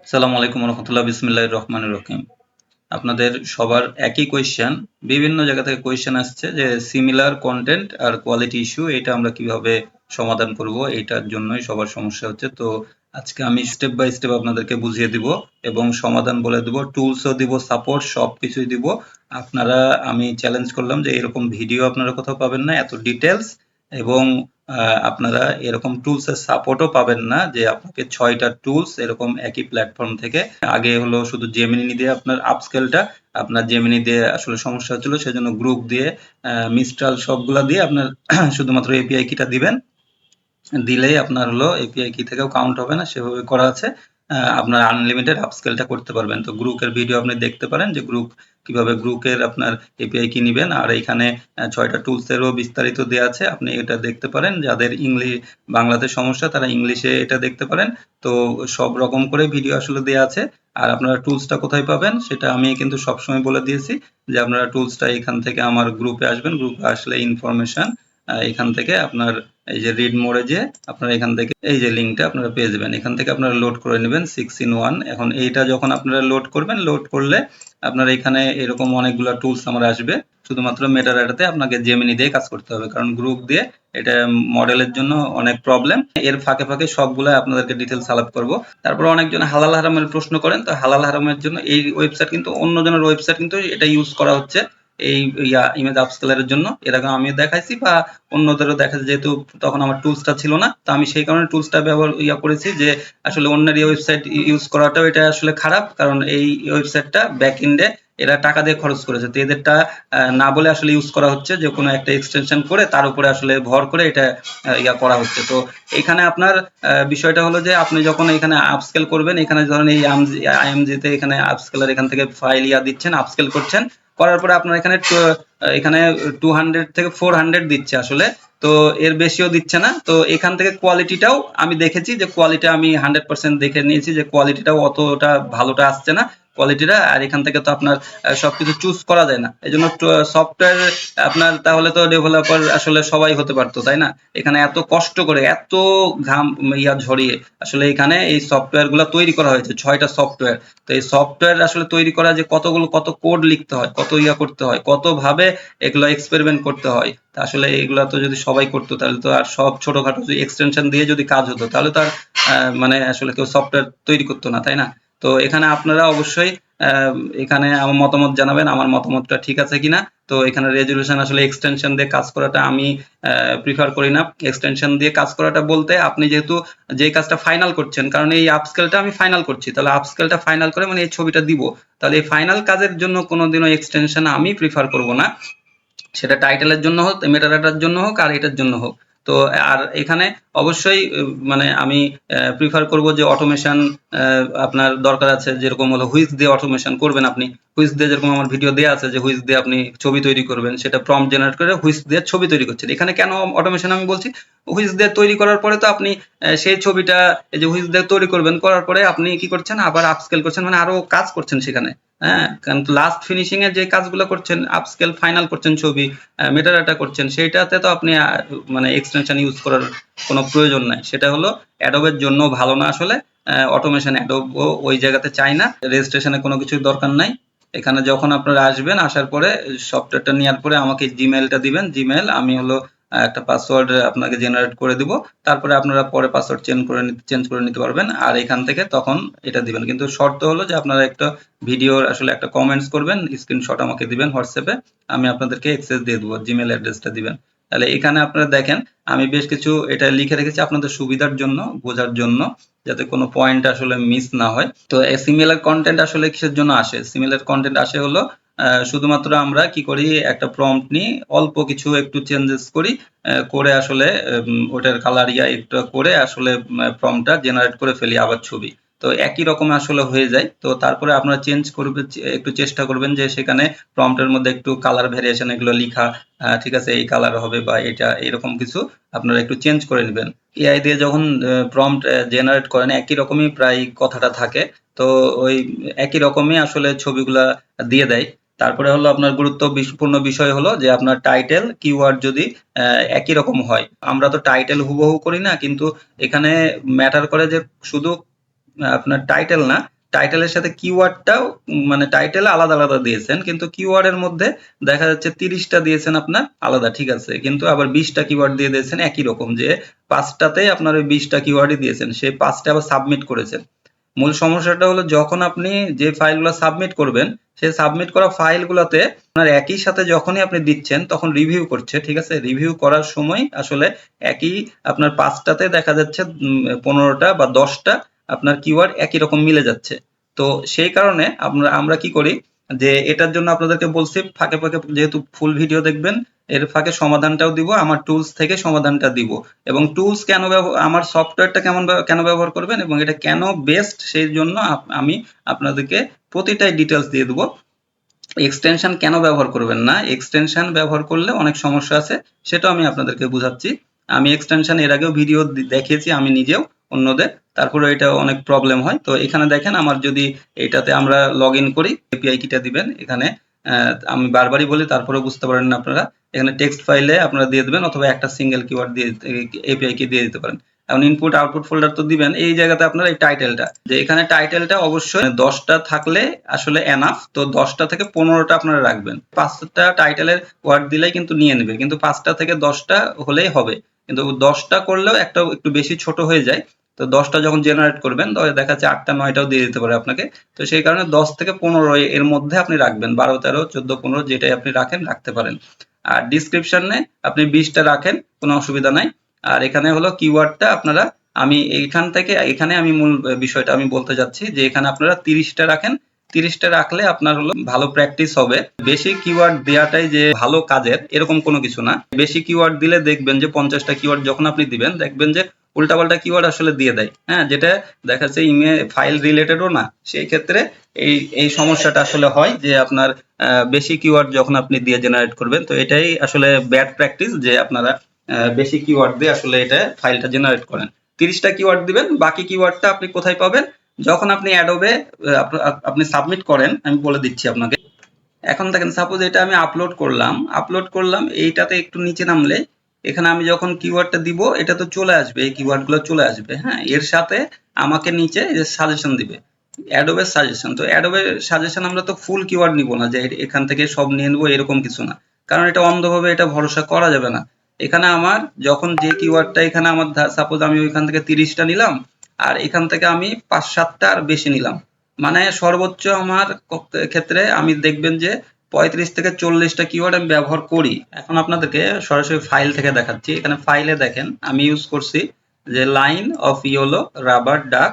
আসসালামু আলাইকুম রহমতুল্লাহ, বিসমিল্লাহির রহমানির রহিম। আপনাদের সবার একই কোয়েশ্চেন, বিভিন্ন জায়গা থেকে কোয়েশ্চেন আসছে যে সিমিলার কন্টেন্ট আর কোয়ালিটি ইস্যু, এটা আমরা কিভাবে সমাধান করব, এইটার জন্যই সবার সমস্যা হচ্ছে। তো আজকে আমি স্টেপ বাই স্টেপ আপনাদেরকে বুঝিয়ে দিব এবং সমাধান বলে দিব, টুলসও দিব, সাপোর্ট সব কিছুই দিব। আপনারা, আমি চ্যালেঞ্জ করলাম যে এরকম ভিডিও আপনারা কোথাও পাবেন না এত ডিটেলস, এবং আপনারা এরকম টুলস এর সাপোর্টও পাবেন না যে আপনাকে 6টা টুলস এরকম একই প্ল্যাটফর্ম থেকে। আগে হলো শুধু জেমিনি দিয়ে আপনার আপস্কেলটা, আপনার জেমিনি দিয়ে আসলে সমস্যা হচ্ছিল, সেজন্য গ্রুপ দিয়ে মিস্ট্রাল সবগুলা দিয়ে আপনার শুধুমাত্র এপিআই কিটা দিবেন, দিলেই আপনার হলো এপিআই কি থেকেও কাউন্ট হবে না, সেভাবে করা আছে। আপনার আনলিমিটেড আপস্কেলটা করতে পারবেন। তো গ্রুপের ভিডিও আপনি দেখতে পারেন যে গ্রুপ কিভাবে গ্রুপের আপনার এপিআই কি নেবেন, আর এখানে 6টা টুলসেরও বিস্তারিত দেওয়া আছে, আপনি এটা দেখতে পারেন। যাদের বাংলাতে সমস্যা তারা ইংলিশে এটা দেখতে পারেন। তো সব রকম করে ভিডিও আসলে দেওয়া আছে। আর আপনারা টুলসটা কোথায় পাবেন সেটা আমি কিন্তু সবসময় বলে দিয়েছি, যে আপনারা টুলসটা এখান থেকে আমার গ্রুপে আসবেন, গ্রুপে আসলে ইনফরমেশন এখান থেকে আপনার এই যে রিড মোডে যে আপনারা এখান থেকে এই যে লিঙ্কটা আপনারা পেয়ে যাবেন, এখান থেকে আপনারা লোড করে নেবেন 6-in-1। এখন এইটা যখন আপনারা লোড করবেন, লোড করলে আপনার এখানে এরকম অনেকগুলো টুলস আমার আসবে। শুধুমাত্র মেটাডাটাতে আপনাকে জেমিনি দিয়ে কাজ করতে হবে, কারণ গ্রুপ দিয়ে এটা মডেলের জন্য অনেক প্রবলেম। এর ফাঁকে ফাঁকে সবগুলো আপনাদেরকে ডিটেলস আলাপ করব। তারপর অনেকজন হালাল হারামের প্রশ্ন করেন, তো হালাল হারামের জন্য এই ওয়েবসাইট কিন্তু অন্যজনের ওয়েবসাইট কিন্তু এটা ইউজ করা হচ্ছে এই ইমেজ আপস্কেলারের জন্য। এর আগে আমি দেখাইছি বা অন্যদেরও দেখা যায়, যেহেতু তখন আমার টুলসটা ছিল না, তো আমি সেই কারণে টুলসটা ব্যবহার করেছি, যে আসলে অন্যের এই ওয়েবসাইট ইউজ করাটাও এটা আসলে খারাপ, কারণ এই ওয়েবসাইটটা ব্যাক এন্ডে এরা টাকা দিয়ে খরচ করেছে, তো এদেরটা না বলে আসলে ইউজ করা হচ্ছে, যে কোনো একটা এক্সটেনশন করে তার উপরে আসলে ভর করে এটা করা হচ্ছে। তো এখানে আপনার বিষয়টা হলো যে আপনি যখন এখানে আপস্কেল করবেন, এখানে ধরেন এই আইএমজি তে এখানে আপস্কেলার এখান থেকে ফাইল দিচ্ছেন, আপস্কেল করছেন, করার পরে আপনার এখানে এখানে 200 থেকে 400 দিচ্ছে আসলে, তো এর বেশিও দিচ্ছে না। তো এখান থেকে কোয়ালিটিটাও আমি দেখেছি, যে কোয়ালিটি আমি 100% দেখে নিয়েছি যে কোয়ালিটিটাও অতটা ভালোটা আসছে না কোয়ালিটিটা। আর এখান থেকে তো আপনার সবকিছু চুজ করা যায় না, এই জন্য সফটওয়্যার আপনার, তাহলে তো ডেভেলপার আসলে সবাই হতে পারতো, তাই না? এখানে এত কষ্ট করে এত ঘাম ঝরিয়ে আসলে এখানে এই সফটওয়্যার গুলা তৈরি করা হয়েছে, 6টা সফটওয়্যার। তো এই সফটওয়্যার আসলে তৈরি করা, যে কত কোড লিখতে হয়, কত করতে হয়, কত ভাবে এগুলো এক্সপেরিমেন্ট করতে হয়, তা আসলে এগুলা তো যদি সবাই করতো তাহলে তো আর সব ছোটখাটো যদি এক্সটেনশন দিয়ে যদি কাজ হতো তাহলে তো আর মানে আসলে কেউ সফটওয়্যার তৈরি করতো না, তাই না? তো এখানে আপনারা অবশ্যই এখানে আমার মতামত জানাবেন, আমার মতামতটা ঠিক আছে কিনা। তো এখানে রেজুলেশন আসলে এক্সটেনশন দিয়ে কাজ করাটা আমি প্রিফার করি না। এক্সটেনশন দিয়ে কাজ করাটা বলতে, আপনি যেহেতু যে কাজটা ফাইনাল করছেন, কারণ এই আপস্কেলটা আমি ফাইনাল করছি, তাহলে আপস্কেলটা ফাইনাল করে মানে এই ছবিটা দিব, তাহলে এই ফাইনাল কাজের জন্য কোনোদিনও এক্সটেনশন আমি প্রিফার করব না, সেটা টাইটেলের জন্য হোক, মেটাডাটার জন্য হোক, আর এটার জন্য হোক। তো আর এখানে অবশ্যই মানে আমি প্রিফার করব যে অটোমেশন আপনার দরকার আছে, যেরকম হলো হুইচ দিয়ে অটোমেশন করবেন আপনি। হুইচ দিয়ে যেরকম আমার ভিডিও দেওয়া আছে যে হুইচ দিয়ে আপনি ছবি তৈরি করবেন, সেটা প্রম্পট জেনারেট করে হুইচ দিয়ে ছবি তৈরি করছেন। এখানে কেন অটোমেশন আমি বলছি, হুইচ দিয়ে তৈরি করার পরে তো আপনি সেই ছবিটা, এই যে হুইচ দিয়ে তৈরি করবেন, করার পরে আপনি কি করছেন, আবার আপস্কেল করছেন, মানে আরো কাজ করছেন সেখানে। হ্যাঁ, কারণ লাস্ট ফিনিশিং এর যে কাজগুলো করছেন, আপস্কেল ফাইনাল করছেন ছবি, মেটাডাটা করছেন, সেইটাতে তো আপনি মানে এক্সটেনশন ইউজ করার কোনো প্রয়োজন নাই। সেটা হলো অ্যাডোবের জন্য ভালো না আসলে। অটোমেশন অ্যাডোব ওই জায়গাতে চাই না, রেজিস্ট্রেশনে কোনো কিছুর দরকার নাই। এখানে যখন আপনারা আসবেন, আসার পরে সফটওয়্যারটা নেওয়ার পরে আমাকে জিমেইলটা দিবেন, জিমেইল আমি হলো একটা পাসওয়ার্ড আপনাকে জেনারেট করে দিব। তারপরে আপনারা পরে পাসওয়ার্ড চেঞ্জ করে নিতে পারবেন, আর এখান থেকে তখন এটা দিবেন। কিন্তু শর্ত হলো যে আপনারা একটা ভিডিওর আসলে একটা কমেন্টস করবেন, স্ক্রিনশট আমাকে দিবেন হোয়াটসঅ্যাপে, আমি আপনাদেরকে অ্যাক্সেস দিয়ে দেবো, জিমেইল অ্যাড্রেসটা দিবেন। তাহলে এখানে আপনারা দেখেন, আমি বেশ কিছু এটা লিখে রেখেছি আপনাদের সুবিধার জন্য, বোঝার জন্য, যাতে কোনো পয়েন্ট আসলে মিস না হয়। তো সিমিলার কন্টেন্ট আসলে কিসের জন্য আসে? সিমিলার কন্টেন্ট আসে হলো শুধুমাত্র আমরা কি করি, একটা প্রম্পট নিই, অল্প কিছু একটু চেঞ্জেস করি, করে আসলে ওটার কালার একটু করে আসলে প্রম্পটটা জেনারেট করে ফেলি আবার ছবি। তো একই রকম আসলে হয়ে যায়। তো তারপরে আপনারা চেঞ্জ করবে, একটু চেষ্টা করবেন যে সেখানে প্রম্পটের মধ্যে একটু কালার ভেরিয়েশন এগুলো লিখা, ঠিক আছে, এই কালার হবে বা এটা এরকম কিছু আপনারা একটু চেঞ্জ করে নেবেন। এআই দিয়ে যখন প্রম্পট জেনারেট করেন, একই রকমই প্রায় কথাটা থাকে। তো ওই একই রকমই আসলে ছবিগুলা দিয়ে দেয়। তারপরে হলো আপনার গুরুত্বপূর্ণ বিষয় হলো যে আপনার টাইটেল কিওয়ার্ড যদি একই রকম হয়। আমরা তো টাইটেল হুবহু করি না, কিন্তু এখানে ম্যাটার করে যে শুধু আপনার টাইটেল না, টাইটেলের সাথে কিওয়ার্ডটাও মানে টাইটেল আলাদা আলাদা দিয়েছেন, কিন্তু কিওয়ার্ডের মধ্যে দেখা যাচ্ছে 30টা দিয়েছেন আপনার আলাদা, ঠিক আছে, কিন্তু আবার 20টা কিওয়ার্ড দিয়ে দিয়েছেন একই রকম, যে 5টাতেই আপনার ওই 20টা কিওয়ার্ডই দিয়েছেন, সেই 5টা আবার সাবমিট করেছেন। মূল সমস্যাটা হলো যখন আপনি যে ফাইলগুলো সাবমিট করবেন, সেই সাবমিট করা ফাইলগুলোতে আপনার একই সাথে যখনই আপনি দিচ্ছেন তখন রিভিউ করছে, ঠিক আছে, রিভিউ করার সময় আসলে একই আপনার 5টাতে দেখা যাচ্ছে 15টা বা 10টা আপনার কিওয়ার্ড একই রকম মিলে যাচ্ছে। তো সেই কারণে আমরা কি করি যে এটার জন্য আপনাদেরকে বলছি ফাঁকে ফাঁকে যেহেতু ফুল ভিডিও দেখবেন, এর ফাঁকে সমাধানটাও দিব, আমার টুলস থেকে সমাধানটা দিব, এবং টুলস কেন আমার সফটওয়্যারটা কেন ব্যবহার করবেন এবং এটা কেন বেস্ট সেই জন্য আমি আপনাদেরকে প্রতিটাই ডিটেলস দিয়ে দেবো। এক্সটেনশন কেন ব্যবহার করবেন না, এক্সটেনশন ব্যবহার করলে অনেক সমস্যা আছে, সেটাও আমি আপনাদেরকে বুঝাচ্ছি। আমি এক্সটেনশন এর আগেও ভিডিও দেখিয়েছি আমি নিজেও অন্যদের, তারপরে এটা অনেক প্রবলেম হয়। তো এখানে দেখেন আমার যদি এটাতে আমরা লগ ইন করি, এপিআই কিটা দিবেন এখানে, আমি বারবারই বলি তারপরে বুঝতে পারেন না আপনারা, এখানে টেক্সট ফাইলে আপনারা দিয়ে দেবেন অথবা একটা সিঙ্গেল কিওয়ার্ড দিয়ে এপিআই কি দিয়ে দিতে পারেন। এখন ইনপুট আউটপুট ফোল্ডার তো দিবেন, এই জায়গাতে আপনারা এই টাইটেলটা, যে এখানে টাইটেলটা অবশ্যই 10টা থাকলে আসলে এনাফ, তো 10টা থেকে 15টা আপনারা রাখবেন। 5টা টাইটেলের ওয়ার্ড দিলেই কিন্তু নিয়ে নেবে, কিন্তু 5টা থেকে 10টা হলেই হবে, কিন্তু 10টা করলেও একটা একটু বেশি ছোট হয়ে যায়। তো 10টা যখন জেনারেট করবেন তখন দেখা যাচ্ছে 8টা 9টাও দিয়ে দিতে পারে আপনাকে। তো সেই কারণে 10 থেকে 15 এর মধ্যে আপনি রাখবেন, 12 13 14 15 যেটাই আপনি রাখেন রাখতে পারেন। আর ডিসক্রিপশনে আপনি 20টা রাখেন, কোনো অসুবিধা নাই। আর এখানে হলো কিওয়ার্ডটা আপনারা, আমি এইখান থেকে এখানে আমি মূল বিষয়টা আমি বলতে যাচ্ছি যে এখানে আপনারা 30টা রাখেন। 30টা রাখলে আপনার হলো ভালো প্র্যাকটিস হবে। বেশি কিওয়ার্ড দেওয়াটাই যে ভালো কাজের এরকম কোনো কিছু না। বেশি কিওয়ার্ড দিলে দেখবেন যে 50টা কিওয়ার্ড যখন আপনি দিবেন দেখবেন যে উল্টাপাল্টা কিওয়ার্ড আসলে দিয়ে দেয়, হ্যাঁ, যেটা দেখা যাচ্ছে ইমেল ফাইল রিলেটেডও না। সেই ক্ষেত্রে এই সমস্যাটা আসলে হয় যে আপনার বেশি কিওয়ার্ড যখন আপনি দিয়ে জেনারেট করবেন, তো এটাই আসলে ব্যাড প্র্যাকটিস যে আপনারা বেশি কিওয়ার্ড দিয়ে আসলে এটা ফাইলটা জেনারেট করেন। 30টা কিওয়ার্ড দিবেন, বাকি কিওয়ার্ডটা আপনি কোথায় পাবেন, যখন আপনি অ্যাডোবে আপনি সাবমিট করেন, আমি বলে দিচ্ছি আপনাকে। এখন দেখেন সাপোজ এটা আমি আপলোড করলাম এইটাতে একটু নিচে নামলে এখানে আমি যখন কিওয়ার্ডটা দিব এটা তো চলে আসবে, এই কিওয়ার্ডগুলো চলে আসবে, হ্যাঁ, এর সাথে আমাকে নিচে যে সাজেশন দিবে, অ্যাডোবে সাজেশন। তো অ্যাডোবে সাজেশন আমরা তো ফুল কিওয়ার্ড নিব না যে এখান থেকে সব নিয়ে নেবো এরকম কিছু না, কারণ এটা অন্ধভাবে এটা ভরসা করা যাবে না। এখানে আমার যখন যে কিওয়ার্ডটা এখানে আমার সাপোজ আমি ওইখান থেকে 30টা নিলাম আর এখান থেকে আমি 5-7টা আর বেশি নিলাম, মানে সর্বোচ্চ আমার ক্ষেত্রে আমি দেখবেন যে 35 থেকে 40টা কিওয়ার্ড আমি ব্যবহার করি। এখন আপনাদেরকে সরাসরি ফাইল থেকে দেখাচ্ছি। এখানে ফাইলে দেখেন আমি ইউজ করছি যে line of yellow rubber duck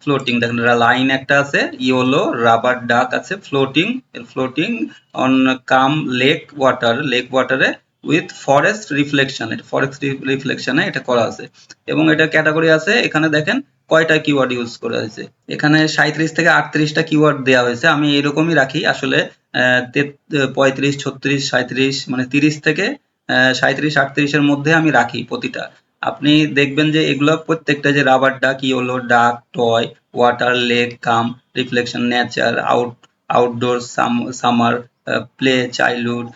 floating, দেখেন লাইন একটা আছে, ইয়েলো রাবার ডাক আছে, ফ্লোটিং অন কাম লেক ওয়াটারে উইথ ফরেস্ট রিফ্লেকশন, ফরেস্ট রিফ্লেকশনে এটা করা আছে, এবং এটা ক্যাটাগরি আছে। এখানে দেখেন কয়টা কিওয়ার্ড ইউজ করা হয়েছে, এখানে 37 থেকে 38টা কিওয়ার্ড দেওয়া হয়েছে। আমি এরকমই রাখি আসলে 35 36 37 মানে 30 থেকে 37 38 এর মধ্যে আমি রাখি প্রতিটা। আপনি দেখবেন যে এগুলো প্রত্যেকটা যে rubber duck, yellow duck, toy, water, lake, calm, reflection, nature, outdoor, summer, play, childhood,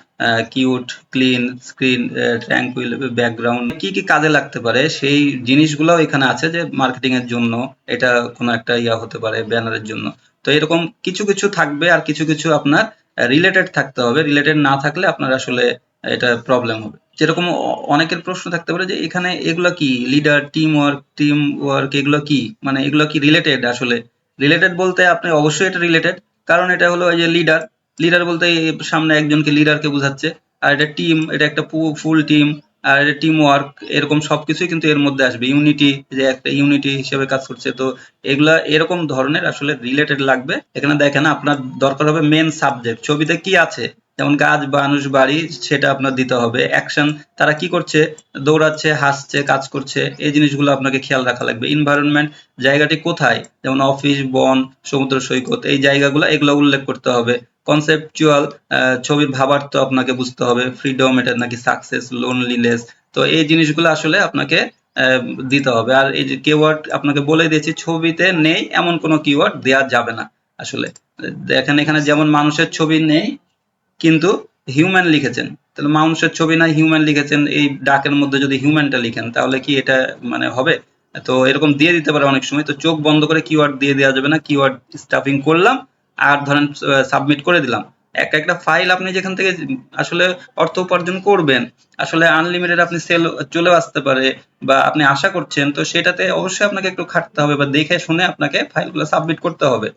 cute, clean, screen, tranquil, background, কি কি কাজে লাগতে পারে সেই জিনিসগুলো এখানে আছে, যে মার্কেটিং এর জন্য এটা কোনো একটা ইয়া হতে পারে, ব্যানারের জন্য। তো এরকম কিছু কিছু থাকবে আর কিছু কিছু আপনার রিলেটেড থাকতে হবে, রিলেটেড না থাকলে আপনার আসলে এটা প্রবলেম হবে। যেরকম অনেকের প্রশ্ন থাকতে পারে যে এখানে এগুলো কি লিডার, টিম ওয়ার্ক এগুলো কি, মানে এগুলো কি রিলেটেড, আসলে রিলেটেড বলতে আপনি অবশ্যই এটা রিলেটেড, কারণ এটা হলো এই যে লিডার বলতে সামনে একজনকে লিডারকে বোঝাচ্ছে, আর এটা টিম, এটা একটা ফুল টিম, আর এটা টিম ওয়ার্ক, এরকম সবকিছুই কিন্তু এর মধ্যে আসবে। ইউনিটি, যে একটা ইউনিটি হিসেবে কাজ করছে, তো এগুলা এরকম ধরনের আসলে রিলেটেড লাগবে। এখানে দেখেন আপনার দরকার হবে মেন সাবজেক্ট, ছবিতে কি আছে, যেমন গাছ, মানুষ, বাড়ি, সেটা আপনার দিতে হবে। অ্যাকশন, তারা কি করছে, দৌড়াচ্ছে, হাসছে, কাজ করছে, এই জিনিসগুলো আপনাকে খেয়াল রাখা লাগবে। এনভায়রনমেন্ট, জায়গাটি কোথায়, যেমন অফিস, বন, সমুদ্র সৈকত, এই জায়গাগুলো এগুলো উল্লেখ করতে হবে। কনসেপচুয়াল, ছবির ভাবার্থ আপনাকে বুঝতে হবে। ফ্রিডম, এটা নাকি সাকসেস, লোনলিনেস, তো এই জিনিসগুলো আসলে আপনাকে দিতে হবে। আর এই যে কিওয়ার্ড আপনাকে বলে দিয়েছি, ছবিতে নেই এমন কোনো কিওয়ার্ড দেওয়া যাবে না আসলে। দেখেন এখানে যেমন মানুষের ছবি নেই কিন্তু হিউম্যান লিখেছেন, তাহলে মানুষের ছবি নাই হিউম্যান লিখেছেন, এই ডাকের মধ্যে যদি হিউম্যানটা লিখেন তাহলে কি এটা মানে হবে? তো এরকম দিয়ে দিতে পারে অনেক সময়। তো চোখ বন্ধ করে কিওয়ার্ড দিয়ে দেওয়া যাবে না। কিওয়ার্ড স্টাফিং করলাম আর ধরেন সাবমিট করে দিলাম। একটা ফাইল আপনি যেখান থেকে আসলে অর্থ উপার্জন করবেন, আসলে আনলিমিটেড আপনি সেল চলেও আসতে পারে বা আপনি আশা করছেন, তো সেটাতে অবশ্যই আপনাকে একটু খাটতে হবে বা দেখে শুনে আপনাকে ফাইলগুলো সাবমিট করতে হবে।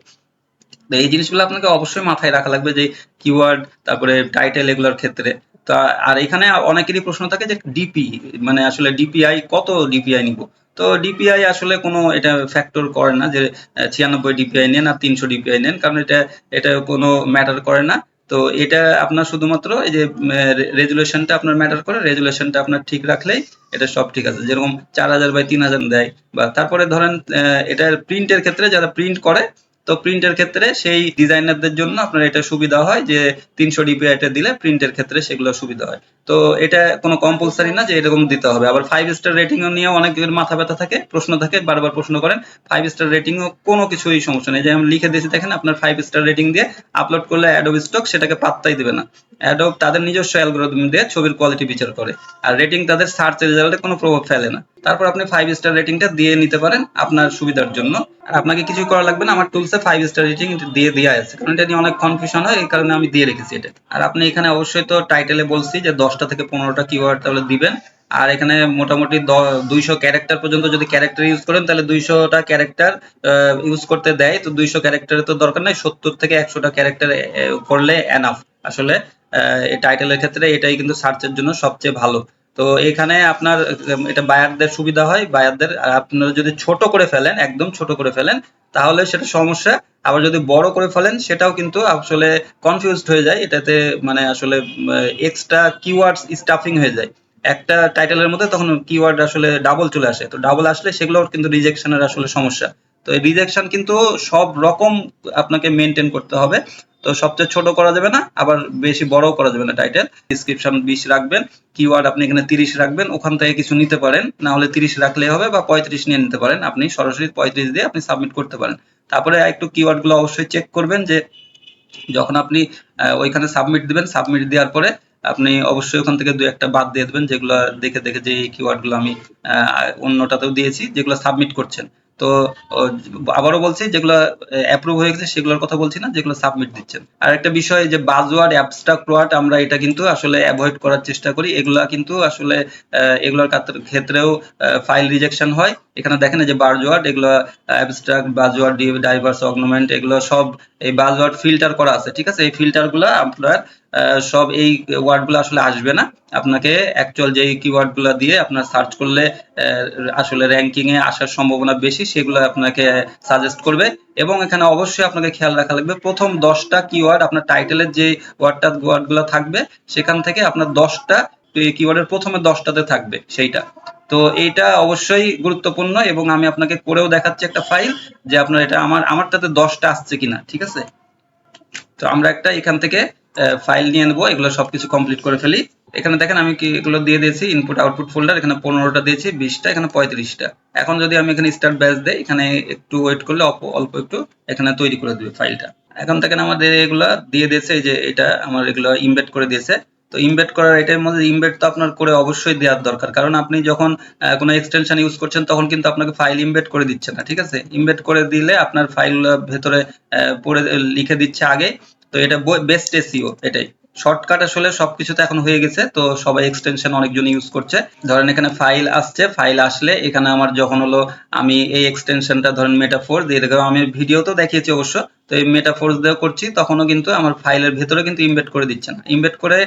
তো এই জিনিসগুলো আপনাকে অবশ্যই মাথায় রাখা লাগবে যে কিওয়ার্ড, তারপরে টাইটেল, এগুলোর ক্ষেত্রে। তো আর এখানে অনেকেরই প্রশ্ন থাকে যে ডিপি, মানে আসলে ডিপিআই কত ডিপিআই নিব। তো ডিপিআই আসলে কোনো এটা ফ্যাক্টর করে না যে 96 ডিপিআই নেন আর 300 ডিপিআই নেন, কারণ এটা কোনো ম্যাটার করে না। তো এটা আপনার শুধুমাত্র এই যে রেজুলেশনটা আপনার ম্যাটার করে, রেজুলেশনটা আপনার ঠিক রাখলেই এটা সব ঠিক আছে। যেরকম 4000 বাই 3000 দেয়, বা তারপরে ধরেন এটা প্রিন্টের ক্ষেত্রে যারা প্রিন্ট করে, তো প্রিন্টের ক্ষেত্রে সেই ডিজাইনারদের জন্য আপনার এটা সুবিধা হয় যে 300 ডিপিআই টা দিলে প্রিন্টের ক্ষেত্রে সেগুলো সুবিধা হয়। তো এটা কোনো কম্পালসারি না যে এরকম দিতে হবে। আবার 5 স্টার রেটিং নিয়ে অনেকের মাথা ব্যথা থাকে, প্রশ্ন থাকে, বারবার প্রশ্ন করেন। 5 স্টার রেটিং কোনো কিছুই সমস্যা নেই, যে আমি লিখে দিয়েছি দেখেন, আপনার 5 স্টার রেটিং দিয়ে আপলোড করলে অ্যাডোব স্টক সেটাকে পাত্তাই দিবে না। অ্যাডোব তাদের নিজস্ব অ্যালগরিদম দিয়ে ছবির কোয়ালিটি বিচার করে, আর রেটিং তাদের সার্চ রেজাল্টে কোনো প্রভাব ফেলে না। তারপর আপনি 5 স্টার রেটিংটা দিয়ে নিতে পারেন আপনার সুবিধার জন্য। আর আপনাকে কিছুই করা লাগবে না, আমার টুলসে 5 স্টার রেটিং দিয়ে দেওয়া আছে, কারণ এটা নিয়ে অনেক কনফিউশন হয়, এই কারণে আমি দিয়ে রেখেছি এটা। আর আপনি এখানে অবশ্যই তো টাইটেলে বলছি যে 10টা থেকে 15টা কিওয়ার্ড তাহলে দিবেন। আর এখানে মোটামুটি 200 ক্যারেক্টার পর্যন্ত যদি ক্যারেক্টার ইউজ করেন তাহলে 200টা ক্যারেক্টার ইউজ করতে দেয়। তো 200 ক্যারেক্টারের তো দরকার নাই, 70 থেকে 100টা ক্যারেক্টার করলে এনাফ। আসলে এই টাইটেলের ক্ষেত্রে এটাই কিন্তু সার্চের জন্য সবচেয়ে ভালো। তো এখানে আপনার এটা বায়ারদের সুবিধা হয়, বায়ারদের। আপনারা যদি ছোট করে ফেলেন, একদম ছোট করে ফেলেন, তাহলে সেটা সমস্যা। আবার যদি বড় করে ফেলেন সেটাও কিন্তু আসলে কনফিউজড হয়ে যায় এটাতে, মানে আসলে এক্সট্রা কিওয়ার্ডস স্টাফিং হয়ে যায় একটা টাইটেলের মধ্যে, তখন কিওয়ার্ড আসলে ডাবল চলে আসে। তো ডাবল আসলে সেগুলোর কিন্তু রিজেকশনের আসলে সমস্যা। তো এই রিজেকশন কিন্তু সব রকম আপনাকে মেনটেন করতে হবে। তো সবচেয়ে ছোট করা যাবে না, আবার বেশি বড়ও করা যাবে না টাইটেল। ডিসক্রিপশন 20 রাখবেন, কিওয়ার্ড আপনি এখানে 30 রাখবেন, ওখান থেকে কিছু নিতে পারেন, না হলে 30 রাখলেই হবে, বা 35 নিয়ে নিতে পারেন। আপনি সরাসরি 35 দিয়ে আপনি সাবমিট করতে পারেন। তারপরে একটু কিওয়ার্ড গুলো অবশ্যই চেক করবেন যে যখন আপনি ওইখানে সাবমিট দিবেন, সাবমিট দেওয়ার পরে আপনি অবশ্যই ওখান থেকে 2-1টা বাদ দিয়ে দেবেন, যেগুলো দেখে দেখে যে এই কিওয়ার্ড গুলো আমি অন্যটাতেও দিয়েছি, যেগুলো সাবমিট করছেন। তো আবারও বলছি, যেগুলো অ্যাপ্রুভ হয়ে গেছে সেগুলোর কথা বলছি না, যেগুলো সাবমিট দিচ্ছেন। আর একটা বিষয় যে বাজওয়ার্ড, অ্যাবস্ট্রাক্ট ওয়ার্ড, আমরা এটা কিন্তু আসলে অ্যাভয়েড করার চেষ্টা করি। এগুলা কিন্তু আসলে এগুলোর ক্ষেত্রেও ফাইল রিজেকশন হয়। এখানে দেখেন যে বাজওয়ার্ড, এগুলো অ্যাবস্ট্রাক্ট, বাজওয়ার্ড, ডাইভার্স, অগমেন্ট, এগুলো সব এই বাজওয়ার্ড ফিল্টার করা আছে, ঠিক আছে? এই ফিল্টার গুলা আপনার সব এই ওয়ার্ড গুলো আসলে আসবে না। আপনাকে অ্যাকচুয়াল যে কিওয়ার্ড গুলা দিয়ে আপনার সার্চ করলে আসলে র্যাঙ্কিং এ আসার সম্ভাবনা বেশি, সেগুলো আপনাকে সাজেস্ট করবে। এবং এখানে অবশ্যই আপনাকে খেয়াল রাখা লাগবে, প্রথম 10টা কিওয়ার্ড আপনার টাইটেলের যে ওয়ার্ড গুলো থাকবে, সেখান থেকে আপনার 10টা কিওয়ার্ডের প্রথমে 10টাতে থাকবে সেইটা। তো এইটা অবশ্যই গুরুত্বপূর্ণ, এবং আমি আপনাকে করেও দেখাচ্ছি একটা ফাইল, যে আপনার এটা আমারটাতে 10টা আসছে কিনা, ঠিক আছে? তো আমরা একটা এখান থেকে ফাইল নিয়ে নেবো, এগুলো সবকিছু কমপ্লিট করে ফেলি। এখানে দেখেন আমি কি এগুলো দিয়ে দিয়েছি, ইনপুট আউটপুট ফোল্ডার, এখানে 15টা দিয়েছি, 20টা, এখানে 35টা। এখন যদি আমি এখানে স্টার্ট ব্যাচ দেই, এখানে একটু ওয়েট করলে অল্প একটু এখানে তৈরি করে দিবে ফাইলটা। এখন দেখেন আমাদের এগুলা দিয়ে দিয়েছে, এই যে এটা আমার এগুলো ইমবেড করে দিয়েছে। তো ইমবেড করার এটার মধ্যে ইমবেড তো আপনার করে অবশ্যই দেওয়ার দরকার, কারণ আপনি যখন কোনো এক্সটেনশন ইউজ করছেন তখন কিন্তু আপনাকে ফাইল ইমবেড করে দিচ্ছে না, ঠিক আছে? ইমবেড করে দিলে আপনার ফাইল ভেতরে পড়ে লিখে দিচ্ছে আগে। তো এটা বেস্ট এসইও এটাই। শর্টকাট আসলে সবকিছুতে এখন হয়ে গেছে, তো সবাই এক্সটেনশন অনেকজন ইউজ করছে। ধরেন এখানে ফাইল আসছে, ফাইল আসলে এখানে আমার যখন হলো আমি এই এক্সটেনশনটা ধরেন মেটাফোর দিয়ে দেবো, আমি ভিডিওতেও দেখিয়েছি অবশ্য। তো এই মেটাফোর্স দিয়ে করছি, তখনও কিন্তু আমার ফাইলের ভেতরে কিন্তু ইমবেড করে দিচ্ছে না। ইমবেড করে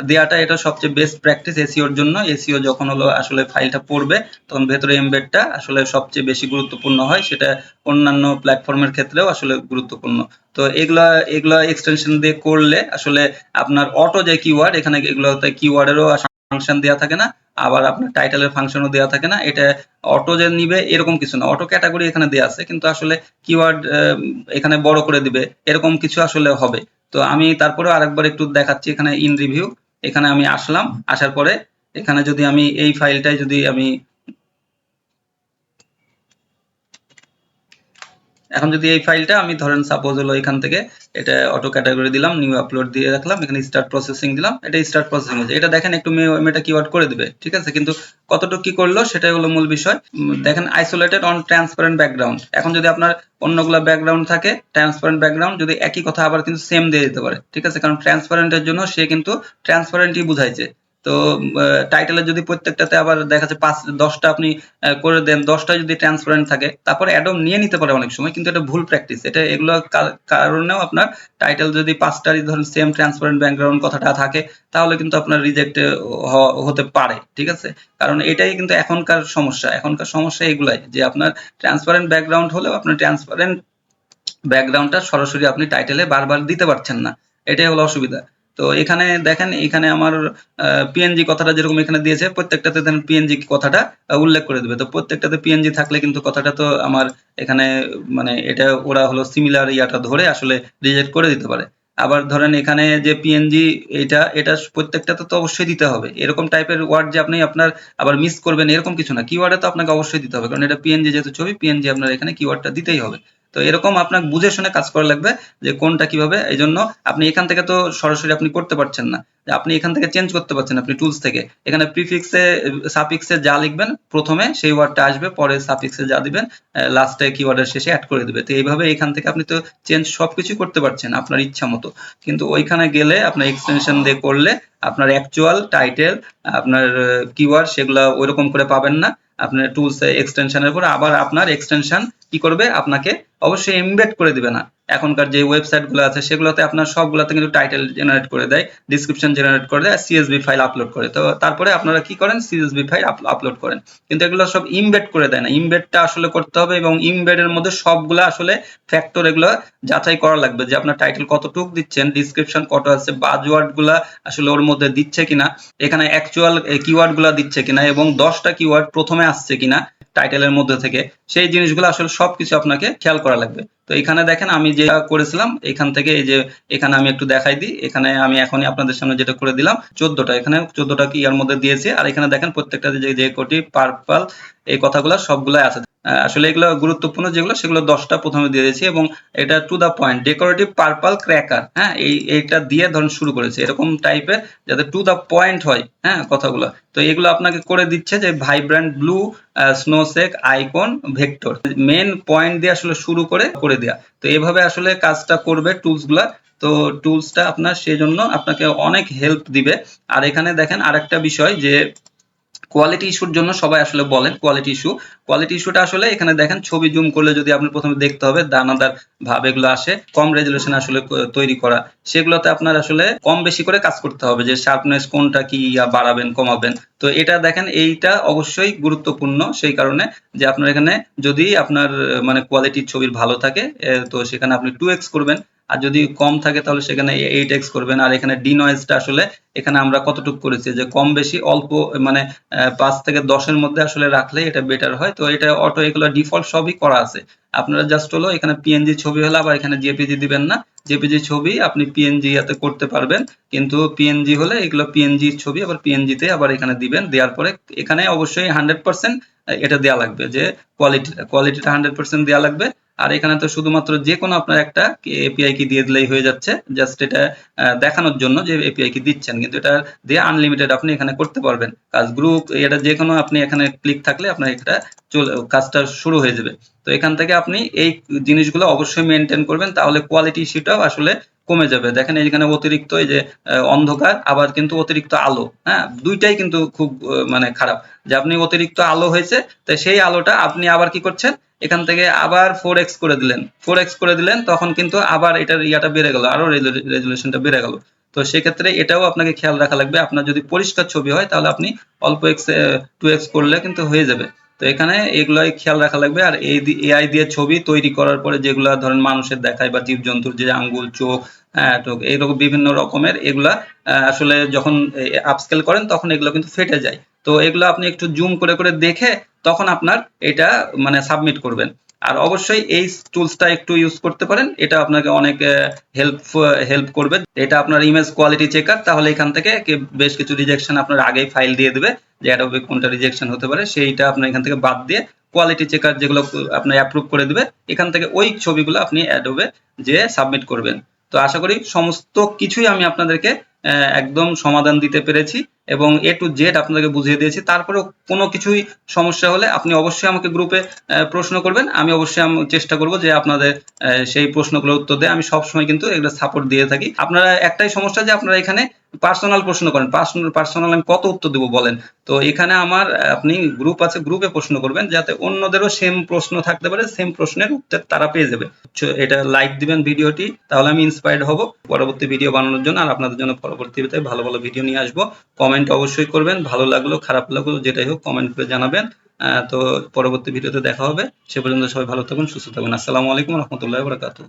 দেওয়াটা এটা সবচেয়ে বেস্ট প্র্যাকটিস এসইওর জন্য। এসইও যখন হলো আসলে ফাইলটা পড়বে, তখন ভেতরে এমবেডটা আসলে সবচেয়ে বেশি গুরুত্বপূর্ণ হয়, সেটা অন্যান্য প্ল্যাটফর্মের ক্ষেত্রেও আসলে গুরুত্বপূর্ণ। তো এগুলা এক্সটেনশন দিয়ে করলে আসলে আপনার অটো যে কিওয়ার্ড, এখানে এগুলোতে কিওয়ার্ডেরও ফাংশন দেওয়া থাকে না, আবার আপনার টাইটেলের ফাংশনও দেওয়া থাকে না। এটা অটো যে নিবে এরকম কিছু না, অটো ক্যাটাগরি এখানে দেওয়া আছে, কিন্তু আসলে কিওয়ার্ড এখানে বড় করে দিবে এরকম কিছু আসলে হবে। তো আমি তারপরে আরেকবার একটু দেখাচ্ছি, এখানে ইন রিভিউ, এখানে আমি আসলাম, আসার পরে এখানে যদি আমি এই ফাইলটাই যদি আমি এখন যদি এই ফাইলটা আমি ধরেন সাপোজ হলো এখান থেকে এটা অটো ক্যাটাগরি দিলাম, নিউ আপলোড দিয়ে রাখলাম, এখানে স্টার্ট প্রসেসিং দিলাম, এটা স্টার্ট প্রসেসিং হচ্ছে। এটা দেখেন একটু মেটা কিওয়ার্ড করে দিবে, ঠিক আছে, কিন্তু কতটুকু কি করলো সেটাই হলো মূল বিষয়। দেখেন আইসোলেটেড অন ট্রান্সপারেন্ট ব্যাকগ্রাউন্ড। এখন যদি আপনার অন্যগুলা ব্যাকগ্রাউন্ড থাকে, ট্রান্সপারেন্ট ব্যাকগ্রাউন্ড, যদি একই কথা আবার কিন্তু সেম দিয়ে দিতে পারে, ঠিক আছে, কারণ ট্রান্সপারেন্টের জন্য সে কিন্তু ট্রান্সপারেন্টই বুঝাইছে। তো টাইটেলে যদি প্রত্যেকটাতে আবার দেখা যাচ্ছে 5-10টা আপনি করে দেন, 10টা যদি ট্রান্সপারেন্ট থাকে, তারপরে অ্যাডম নিয়ে নিতে পারে অনেক সময়, কিন্তু এটা ভুল প্র্যাকটিস। এটা এগুলো কারণেও আপনার টাইটেল যদি 5টারই ধরেন সেম ট্রান্সপারেন্ট ব্যাকগ্রাউন্ড কথাটা থাকে, তাহলে কিন্তু আপনার রিজেক্ট হতে পারে, ঠিক আছে। কারণ এটাই কিন্তু এখনকার সমস্যা এগুলাই, যে আপনার ট্রান্সপারেন্ট ব্যাকগ্রাউন্ড হলেও আপনার ট্রান্সপারেন্ট ব্যাকগ্রাউন্ডটা সরাসরি আপনি টাইটেলে বারবার দিতে পারছেন না, এটাই হলো অসুবিধা। তো এখানে দেখেন, এখানে আমার পিএনজি কথাটা যেরকম এখানে দিয়েছে, প্রত্যেকটাতে দেন পিএনজি কথাটা উল্লেখ করে দেবে। তো প্রত্যেকটাতে পিএনজি থাকলে কিন্তু কথাটা তো আমার এখানে মানে এটা ওরা হলো সিমিলার ইয়াটা ধরে আসলে রিজেক্ট করে দিতে পারে। আবার ধরেন এখানে যে পিএনজি এটা প্রত্যেকটাতে তো অবশ্যই দিতে হবে। এরকম টাইপের ওয়ার্ড যে আপনি আপনার আবার মিস করবেন এরকম কিছু না, কিওয়ার্ডে তো আপনাকে অবশ্যই দিতে হবে, কারণ এটা পিএনজি যেহেতু ছবি, পিএনজি আপনার এখানে কিওয়ার্ডটা দিতেই হবে। তো এরকম আপনাকে বুঝে শুনে কাজ করা লাগবে যে কোনটা কিভাবে। এই জন্য আপনি এখান থেকে তো সরাসরি আপনি করতে পারছেন না, আপনি এখান থেকে চেঞ্জ করতে পারছেন আপনি টুলস থেকে। এখানে প্রিফিক্সে সাফিক্সে যা লিখবেন প্রথমে সেই ওয়ার্ডটা আসবে, পরে সাফিক্সে যা দিবেন লাস্টে কিওয়ার্ডের শেষে অ্যাড করে দিবে। তো এইভাবে এখান থেকে আপনি তো চেঞ্জ সবকিছু করতে পারছেন আপনার ইচ্ছা মতো, কিন্তু ওইখানে গেলে আপনার এক্সটেনশন দিয়ে করলে আপনার অ্যাকচুয়াল টাইটেল আপনার কিওয়ার্ড সেগুলো ওইরকম করে পাবেন না। আপনার টুলস এক্সটেনশনের পর আবার আপনার এক্সটেনশন কি করবে, আপনাকে অবশ্যই এমবেড করে দিবে না। এখনকার যে ওয়েবসাইটগুলো আছে সেগুলোতে আপনার সবগুলোতে কিন্তু টাইটেল জেনারেট করে দেয়, ডিসক্রিপশন জেনারেট করে দেয়, সিএসভি ফাইল আপলোড করে। তো তারপরে আপনারা কি করেন, সিএসভি ফাইল আপলোড করেন, কিন্তু এগুলো সব ইমবেড করে দেয় না। ইমবেডটা আসলে করতে হবে, এবং ইমবেডের মধ্যে সবগুলো আসলে ফ্যাক্টর এগুলো যাচাই করা লাগবে, যে আপনার টাইটেল কতটুক দিচ্ছেন, ডিসক্রিপশন কত আছে, বাজওয়ার্ড গুলা আসলে ওর মধ্যে দিচ্ছে কিনা, এখানে অ্যাকচুয়াল কিওয়ার্ড গুলা দিচ্ছে কিনা, এবং 10টা কিওয়ার্ড প্রথমে আসছে কিনা টাইটেলের মধ্যে থেকে, সেই জিনিসগুলো আসলে সবকিছু আপনাকে খেয়াল করা লাগবে। তো এখানে দেখেন আমি যেটা করেছিলাম এখান থেকে, এই যে এখানে আমি একটু দেখাই দিই, এখানে আমি এখনই আপনাদের সামনে যেটা করে দিলাম 14টা, এখানে 14টা কি এর মধ্যে দিয়েছে, আর এখানে দেখেন প্রত্যেকটা যে কোটি পার্পল এই কথাগুলো সবগুলাই আছে। আসলে এগুলো গুরুত্বপূর্ণ যেগুলো সেগুলো 10টা প্রথমে দিয়ে দিয়েছি, এবং এটা to the point decorative purple cracker, হ্যাঁ এইটা দিয়ে ধরুন শুরু করেছে এরকম টাইপের, যাতে টু দা পয়েন্ট হয় হ্যাঁ কথাগুলো। তো এগুলো আপনাকে করে দিচ্ছে যে vibrant blue snowflake icon vector, main point দিয়ে আসলে শুরু করে দেয়া। তো এইভাবে আসলে কাজটা করবে টুলসগুলা। তো টুলসটা আপনার সেই জন্য আপনাকে অনেক হেল্প দিবে। আর এখানে দেখেন আরেকটা বিষয়, যে কোয়ালিটি ইস্যুর জন্য সবাই আসলে বলেন কোয়ালিটি ইস্যুটা আসলে এখানে দেখেন ছবি জুম করলে যদি আপনি প্রথমে দেখতে হবে দানাদার ভাব এগুলো আসে, কম রেজুলেশন আসলে তৈরি করা, সেগুলোতে আপনার আসলে কম বেশি করে কাজ করতে হবে, যে শার্পনেস কোনটা কি বাড়াবেন কমাবেন। তো এটা দেখেন এইটা অবশ্যই গুরুত্বপূর্ণ, সেই কারণে যে আপনার এখানে যদি আপনার মানে কোয়ালিটির ছবির ভালো থাকে তো সেখানে আপনি 2x করবেন, আর যদি কম থাকে তাহলে সেখানে 8x করবেন। আর এখানে ডিনয়েজটা আসলে এখানে আমরা কতটুকু করেছি, যে কম বেশি অল্প মানে 5 থেকে 10-এর মধ্যে আসলে রাখলে এটা বেটার হয়। তো এটা অটো এগুলো ডিফল্ট সবই করা আছে, আপনারা জাস্ট হলো এখানে পিএনজি ছবি হলে আবার এখানে জেপিজি দিবেন না, জেপিজি ছবি আপনি পিএনজি ইয়াতে করতে পারবেন, কিন্তু পিএনজি হলে এগুলো পিএনজির ছবি আবার পিএনজিতে আবার এখানে দিবেন। দেওয়ার পরে এখানে অবশ্যই 100% এটা দেওয়া লাগবে, যে কোয়ালিটিটা 100% দেওয়া লাগবে। আর এখানে তো শুধুমাত্র যে কোনো আপনার একটা এপিআই কি দিয়ে দিলেই হয়ে যাচ্ছে, জাস্ট এটা দেখানোর জন্য যে এপিআই কি দিচ্ছেন, কিন্তু এটা দিয়ে আনলিমিটেড আপনি এখানে করতে পারবেন কাজ। গ্রুপ এটা যে কোনো আপনি এখানে ক্লিক থাকলে আপনার এটা কাজটা শুরু হয়ে যাবে। তো এখান থেকে আপনি এই জিনিসগুলো অবশ্যই মেনটেন করবেন, তাহলে কোয়ালিটি ইস্যুটাও আসলে কমে যাবে। দেখেন এইখানে অতিরিক্ত এই যে অন্ধকার, আবার কিন্তু অতিরিক্ত আলো, হ্যাঁ দুইটাই কিন্তু খুব মানে খারাপ, যে আপনি অতিরিক্ত আলো হয়েছে, তো সেই আলোটা আপনি আবার কি করছেন, এখান থেকে আবার 4x করে দিলেন, তখন কিন্তু আবার এটার ইয়াটা বেড়ে গেল, আরো রেজুলেশনটা বেড়ে গেল। তো সেক্ষেত্রে এটাও আপনাকে খেয়াল রাখা লাগবে। আপনার যদি পরিষ্কার ছবি হয় তাহলে আপনি অল্প x 2x করলে কিন্তু হয়ে যাবে। তো এখানে এগুলাই খেয়াল রাখা লাগবে। আর এই এআই দিয়ে ছবি তৈরি করার পরে যেগুলা ধরেন মানুষের দেখায় বা জীবজন্তুর যে আঙ্গুল চোখ এইরকম বিভিন্ন রকমের এগুলা আসলে যখন আপস্কেল করেন তখন এগুলো কিন্তু ফেটে যায়। তো এগুলো আপনি একটু জুম করে দেখে তখন আপনার এটা মানে সাবমিট করবেন। আর অবশ্যই এই টুলসটা একটু ইউজ করতে পারেন, এটা আপনাকে অনেক হেল্প করবে। এটা আপনার ইমেজ কোয়ালিটি চেকার, তাহলে এখান থেকে বেশ কিছু রিজেকশন আপনার আগেই ফাইল দিয়ে দেবে যে অ্যাডোবে কোনটা রিজেকশন হতে পারে, সেইটা আপনার এখান থেকে বাদ দিয়ে কোয়ালিটি চেকার যেগুলো আপনার অ্যাপ্রুভ করে দিবে এখান থেকে ওই ছবিগুলো আপনি অ্যাডোবে যে সাবমিট করবেন। তো আশা করি সমস্ত কিছুই আমি আপনাদেরকে একদম সমাধান দিতে পেরেছি এবং এ টু জেড আপনাদেরকে বুঝিয়ে দিয়েছি। তারপরেও কোনো কিছুই সমস্যা হলে আপনি অবশ্যই আমাকে গ্রুপে প্রশ্ন করবেন, আমি অবশ্যই চেষ্টা করব যে আপনাদের সেই প্রশ্নগুলোর উত্তর দেয়। আমি সবসময় কিন্তু এগুলো সাপোর্ট দিয়ে থাকি। আপনারা একটাই সমস্যা যে আপনারা এখানে পার্সোনাল প্রশ্ন করেন, পার্সোনাল আমি কত উত্তর দেবো বলেন। তো এখানে আমার আপনি গ্রুপ আছে, গ্রুপে প্রশ্ন করবেন যাতে অন্যদেরও সেম প্রশ্ন থাকতে পারে, সেম প্রশ্নের উত্তর তারা পেয়ে যাবে। এটা লাইক দিবেন ভিডিওটি, তাহলে আমি ইন্সপায়ার্ড হব পরবর্তী ভিডিও বানানোর জন্য, আর আপনাদের জন্য পরবর্তীতে ভালো ভালো ভিডিও নিয়ে আসবো। কমেন্ট অবশ্যই করবেন, ভালো লাগলো খারাপ লাগলো যেটাই হোক কমেন্ট করে জানাবেন। তো পরবর্তী ভিডিওতে দেখা হবে, সে পর্যন্ত সবাই ভালো থাকুন, সুস্থ থাকুন। আসসালামু আলাইকুম রহমতুল্লাহ বারাকাতুহু।